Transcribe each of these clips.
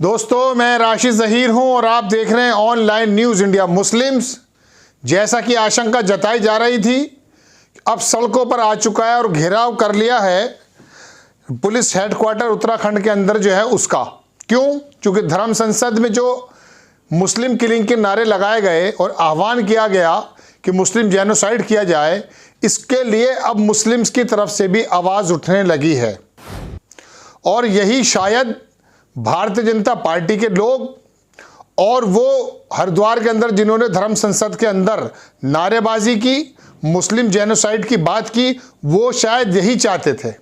दोस्तों, मैं राशिद ज़हीर हूं और आप देख रहे हैं ऑनलाइन न्यूज़ इंडिया मुस्लिम्स। जैसा कि आशंका जताई जा रही थी, अब सड़कों पर आ चुका है और घेराव कर लिया है पुलिस हेडक्वार्टर उत्तराखंड के अंदर जो है उसका। क्यों? क्योंकि धर्म संसद में जो मुस्लिम किलिंग के नारे लगाए गए और आह्वान किया गया कि मुस्लिम जेनोसाइड किया जाए, इसके लिए अब मुस्लिम्स की तरफ से भी आवाज़ उठने लगी है। और यही शायद भारतीय जनता पार्टी के लोग और वो हरिद्वार के अंदर जिन्होंने धर्म संसद के अंदर नारेबाजी की, मुस्लिम जेनोसाइड की बात की, वो शायद यही चाहते थे।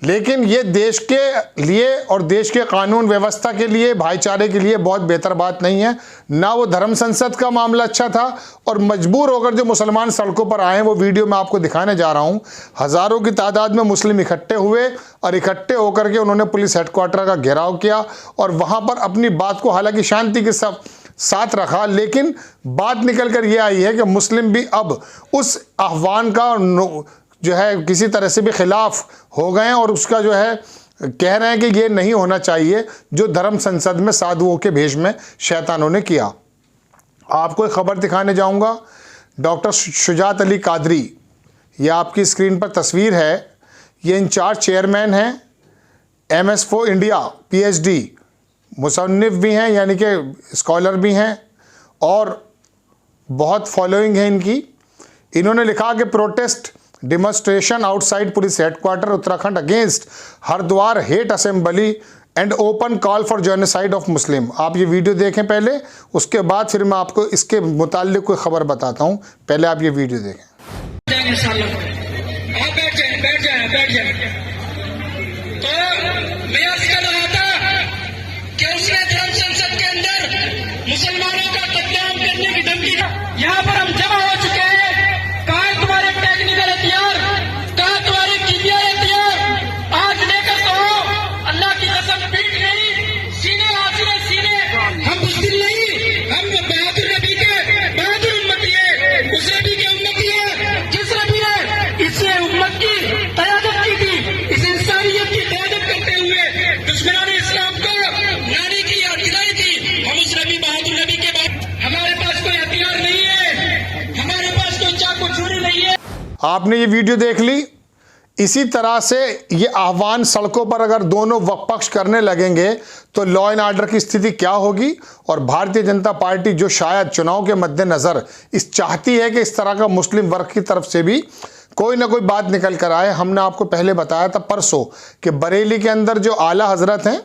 लेकिन ये देश के लिए और देश के कानून व्यवस्था के लिए, भाईचारे के लिए बहुत बेहतर बात नहीं है। ना वो धर्म संसद का मामला अच्छा था और मजबूर होकर जो मुसलमान सड़कों पर आए, वो वीडियो मैं आपको दिखाने जा रहा हूँ। हज़ारों की तादाद में मुस्लिम इकट्ठे हुए और इकट्ठे होकर के उन्होंने पुलिस हेडक्वार्टर का घेराव किया और वहाँ पर अपनी बात को हालांकि शांति के साथ रखा, लेकिन बात निकल कर ये आई है कि मुस्लिम भी अब उस आह्वान का जो है किसी तरह से भी खिलाफ हो गए हैं और उसका जो है कह रहे हैं कि ये नहीं होना चाहिए जो धर्म संसद में साधुओं के भेष में शैतानों ने किया। आपको एक खबर दिखाने जाऊंगा। डॉक्टर शुजात अली कादरी, ये आपकी स्क्रीन पर तस्वीर है। ये इंचार्ज चेयरमैन हैं MS4 इंडिया, PhD, मुसन्निफ भी हैं यानी कि स्कॉलर भी हैं और बहुत फॉलोइंग है इनकी। इन्होंने लिखा कि protest demonstration outside police headquarter Uttarakhand against Haridwar hate assembly and open call for genocide of Muslim. आप ये वीडियो देखें पहले, उसके बाद फिर मैं आपको इसके मुताल्लिक कोई खबर बताता हूँ। पहले आप ये वीडियो देखें। तो मैं अर्ज कर रहा था कि उसने धर्म संसद के अंदर मुसलमानों का कत्लेआम करने की धमकी। यहाँ पर हम जमा हो चुके हैं। कहाँ है तुम्हारे टेक्निकल हथियार? कहाँ तुम्हारे कीमियाई हथियार? आज लेकर कहो, अल्लाह की कसम पीठ नहीं, सीने हाजिर सीने। हम बुज़दिल नहीं, हम बहादुर नबी के बहादुर उम्मती है, उस नबी के उम्मती है जिस नबी ने इससे उम्मत की क़यादत की थी, इस इंसानियत की क़यादत करते हुए दुश्मनाने इस्लाम को नारी की और गिराई थी। हम उस नबी बहादुर नबी के बाद हमारे पास कोई हथियार नहीं है, हमारे पास कोई चाकू छुरी नहीं है। आपने ये वीडियो देख ली। इसी तरह से ये आह्वान सड़कों पर अगर दोनों पक्ष करने लगेंगे तो लॉ एंड ऑर्डर की स्थिति क्या होगी। और भारतीय जनता पार्टी जो शायद चुनाव के मद्देनज़र इस चाहती है कि इस तरह का मुस्लिम वर्ग की तरफ से भी कोई ना कोई बात निकल कर आए। हमने आपको पहले बताया था परसों कि बरेली के अंदर जो आला हजरत हैं,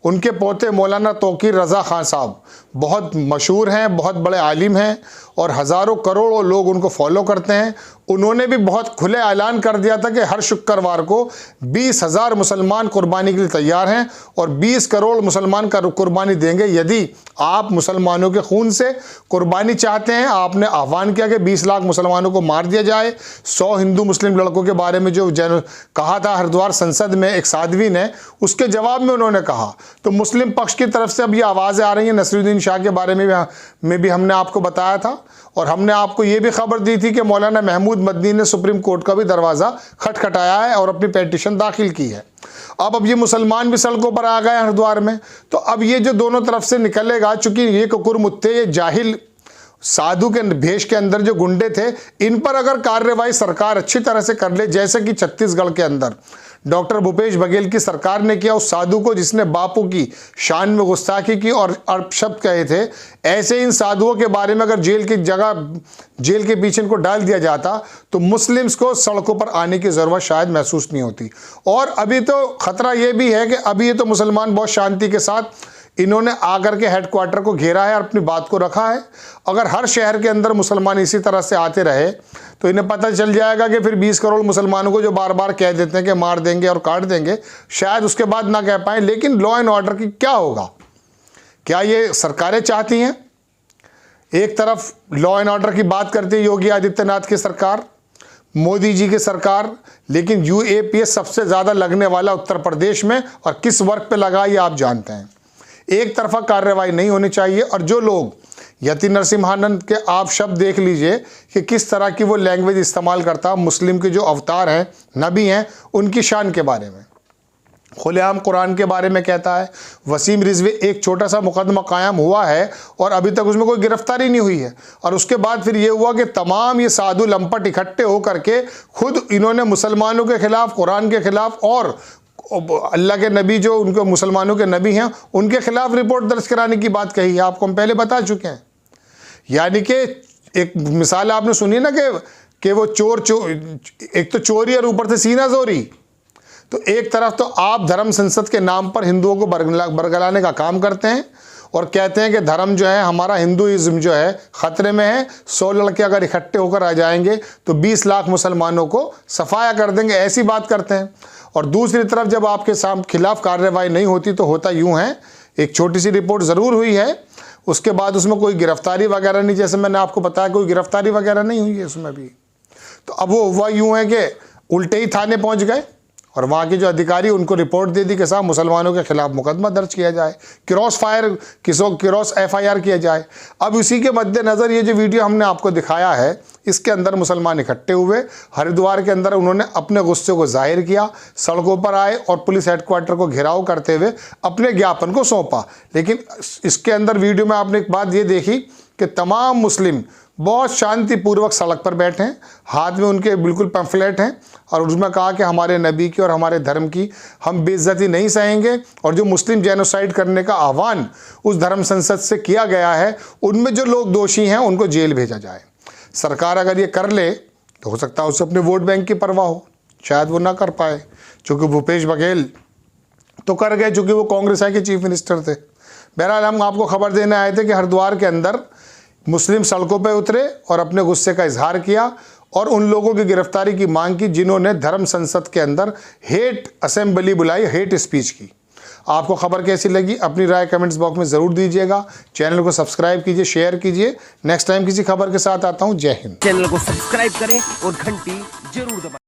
उनके पोते मौलाना तौकीर रज़ा खान साहब बहुत मशहूर हैं, बहुत बड़े आलिम हैं और हज़ारों करोड़ों लोग उनको फॉलो करते हैं। उन्होंने भी बहुत खुले ऐलान कर दिया था कि हर शुक्रवार को 20,000 मुसलमान कुर्बानी के लिए तैयार हैं और 20 करोड़ मुसलमान का कुर्बानी देंगे यदि आप मुसलमानों के खून से कुर्बानी चाहते हैं। आपने आह्वान किया कि 20 लाख मुसलमानों को मार दिया जाए। 100 हिंदू मुस्लिम लड़कों के बारे में जो कहा था हरिद्वार संसद में एक साध्वी ने, उसके जवाब में उन्होंने कहा। तो मुस्लिम पक्ष की तरफ से अब ये आवाज़ें आ रही हैं। नसरुद्दीन शाह के बारे में भी हमने आपको बताया था और हमने आपको ये भी खबर दी थी कि मौलाना महमूद मदनी ने सुप्रीम कोर्ट का भी दरवाज़ा खटखटाया है और अपनी पेटिशन दाखिल की है। अब ये मुसलमान भी सड़कों पर आ गए हरिद्वार में। तो अब ये जो दोनों तरफ से निकलेगा, चूंकि ये कुकुर मुत्ते, ये जाहिल साधु के भेष के अंदर जो गुंडे थे, इन पर अगर कार्रवाई सरकार अच्छी तरह से कर ले, जैसे कि छत्तीसगढ़ के अंदर डॉक्टर भूपेश बघेल की सरकार ने किया उस साधु को जिसने बापू की शान में गुस्ताखी की और अपशब्द कहे थे, ऐसे इन साधुओं के बारे में अगर जेल की जगह, जेल के पीछे इनको डाल दिया जाता तो मुस्लिम्स को सड़कों पर आने की ज़रूरत शायद महसूस नहीं होती। और अभी तो ख़तरा ये भी है कि अभी ये तो मुसलमान बहुत शांति के साथ इन्होंने आकर के हेडक्वार्टर को घेरा है और अपनी बात को रखा है। अगर हर शहर के अंदर मुसलमान इसी तरह से आते रहे तो इन्हें पता चल जाएगा कि फिर 20 करोड़ मुसलमानों को जो बार बार कह देते हैं कि मार देंगे और काट देंगे, शायद उसके बाद ना कह पाएँ। लेकिन लॉ एंड ऑर्डर की क्या होगा? क्या ये सरकारें चाहती हैं? एक तरफ लॉ एंड ऑर्डर की बात करती है योगी आदित्यनाथ की सरकार, मोदी जी की सरकार, लेकिन UAPA सबसे ज़्यादा लगने वाला उत्तर प्रदेश में, और किस वर्ग पे लगा ये आप जानते हैं। एक तरफा कार्रवाई नहीं होनी चाहिए। और जो लोग यति नरसिम्हानंद के आप शब्द देख लीजिए कि किस तरह की वो लैंग्वेज इस्तेमाल करता मुस्लिम के जो अवतार हैं, नबी हैं, उनकी शान के बारे में। खुलेआम कुरान के बारे में कहता है। वसीम रिजवी एक छोटा सा मुकदमा कायम हुआ है और अभी तक उसमें कोई गिरफ्तारी नहीं हुई है। और उसके बाद फिर ये हुआ कि तमाम ये साधु लंपट इकट्ठे होकर के खुद इन्होंने मुसलमानों के खिलाफ, कुरान के खिलाफ और अल्लाह के नबी जो उनके मुसलमानों के नबी हैं उनके खिलाफ रिपोर्ट दर्ज कराने की बात कही है। आपको हम पहले बता चुके हैं। यानी कि एक मिसाल आपने सुनी ना कि वो एक तो चोरी और ऊपर से सीना जोरी। तो एक तरफ तो आप धर्म संसद के नाम पर हिंदुओं को बरगलाने का काम करते हैं और कहते हैं कि धर्म जो है हमारा, हिंदुइज्म जो है खतरे में है, 100 लड़के अगर इकट्ठे होकर आ जाएंगे तो 20 लाख मुसलमानों को सफाया कर देंगे, ऐसी बात करते हैं। और दूसरी तरफ जब आपके खिलाफ कार्रवाई नहीं होती तो होता यूं है, एक छोटी सी रिपोर्ट ज़रूर हुई है, उसके बाद उसमें कोई गिरफ्तारी वगैरह नहीं, जैसे मैंने आपको बताया कोई गिरफ्तारी वगैरह नहीं हुई है उसमें भी। तो अब वो हुआ यूँ है कि उल्टे ही थाने पहुँच गए और वहाँ के जो अधिकारी उनको रिपोर्ट दे दी कि साहब मुसलमानों के खिलाफ मुकदमा दर्ज किया जाए, क्रॉस FIR किया जाए। अब इसी के मद्देनज़र ये जो वीडियो हमने आपको दिखाया है, इसके अंदर मुसलमान इकट्ठे हुए, हरिद्वार के अंदर उन्होंने अपने गुस्से को जाहिर किया, सड़कों पर आए और पुलिस हेडक्वार्टर को घेराव करते हुए अपने ज्ञापन को सौंपा। लेकिन इसके अंदर वीडियो में आपने एक बात ये देखी कि तमाम मुस्लिम बहुत शांतिपूर्वक सड़क पर बैठे हैं, हाथ में उनके बिल्कुल पैम्फलेट हैं और उसमें कहा कि हमारे नबी की और हमारे धर्म की हम बेइज्जती नहीं सहेंगे। और जो मुस्लिम जेनोसाइड करने का आह्वान उस धर्म संसद से किया गया है, उनमें जो लोग दोषी हैं उनको जेल भेजा जाए। सरकार अगर ये कर ले तो हो सकता है उससे अपने वोट बैंक की परवाह हो, शायद वो ना कर पाए, चूँकि भूपेश बघेल तो कर गए चूँकि वो कांग्रेस के चीफ मिनिस्टर थे। बहरहाल हम आपको खबर देने आए थे कि हरिद्वार के अंदर मुस्लिम सड़कों पर उतरे और अपने गुस्से का इजहार किया और उन लोगों की गिरफ्तारी की मांग की जिन्होंने धर्म संसद के अंदर हेट असेंबली बुलाई, हेट स्पीच की। आपको खबर कैसी लगी अपनी राय कमेंट्स बॉक्स में ज़रूर दीजिएगा। चैनल को सब्सक्राइब कीजिए, शेयर कीजिए। नेक्स्ट टाइम किसी खबर के साथ आता हूँ। जय हिंद। चैनल को सब्सक्राइब करें और घंटी जरूर दबाएं।